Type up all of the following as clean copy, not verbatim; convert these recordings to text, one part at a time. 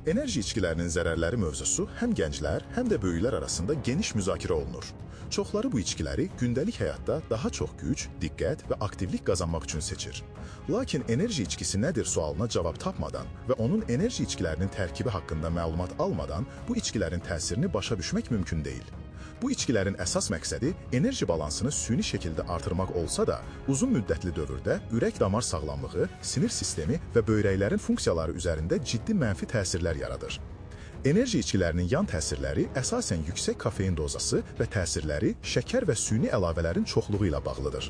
Enerji içkilərinin zərərləri mövzusu həm gənclər, həm də böyüklər arasında geniş müzakirə olunur. Çoxları bu içkiləri gündəlik həyatda daha çox güc, diqqət və aktivlik qazanmaq üçün seçir. Lakin enerji içkisi nədir sualına cavab tapmadan və onun enerji içkilərinin tərkibi haqqında məlumat almadan bu içkilərin təsirini başa düşmək mümkün deyil. Bu içkilərin əsas məqsədi enerji balansını süni şəkildə artırmaq olsa da, uzun müddətli dövrdə ürək-damar sağlamlığı, sinir sistemi və böyrəklərin funksiyaları üzərində ciddi mənfi təsirlər yaradır. Enerji içkilərinin yan təsirləri əsasən yüksək kafein dozası və təsirləri şəkər və süni əlavələrin çoxluğu ilə bağlıdır.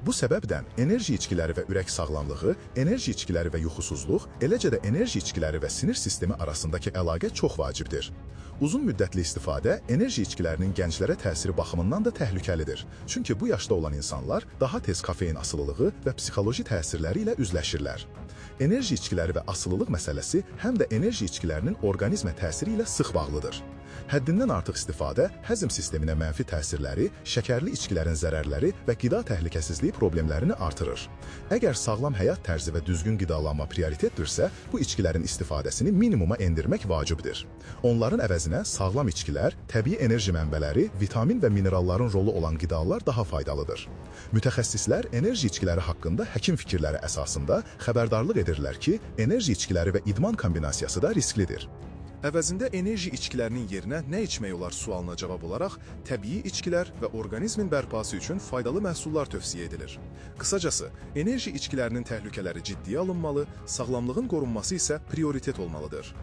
Bu səbəbdən enerji içkiləri və ürək sağlamlığı, enerji içkiləri və yuxusuzluq, eləcə də enerji içkiləri və sinir sistemi arasındakı əlaqə çox vacibdir. Uzun müddətli istifadə enerji içkilərinin gənclərə təsiri baxımından da təhlükəlidir. Çünki bu yaşda olan insanlar daha tez kafein asılılığı və psixoloji təsirləri ilə üzləşirlər. Enerji içkiləri və asılılıq məsələsi həm də enerji içkilərinin orqanizmə təsiri ilə sıx bağlıdır. Həddindən artıq istifadə həzm sisteminə mənfi təsirləri, şəkərli içkilərin zərərləri və qida təhlükəsizliyi problemlərini artırır. Əgər sağlam həyat tərzi və düzgün qidalanma prioritetdirsə, bu içkilərin istifadəsini minimuma endirmək vacibdir. Onların əvəzinə sağlam içkilər, təbii enerji mənbələri, vitamin və mineralların rolu olan qidalar daha faydalıdır. Mütəxəssislər enerji içkiləri haqqında həkim fikirləri əsasında xəbərdarlıq edirlər ki, enerji içkiləri və idman kombinasiyası da risklidir. Əvəzində enerji içkilərinin yerinə nə içmək olar sualına cavab olaraq, təbii içkilər və orqanizmin bərpası üçün faydalı məhsullar tövsiyə edilir. Qısacası, enerji içkilərinin təhlükələri ciddiyə alınmalı, sağlamlığın qorunması isə prioritet olmalıdır.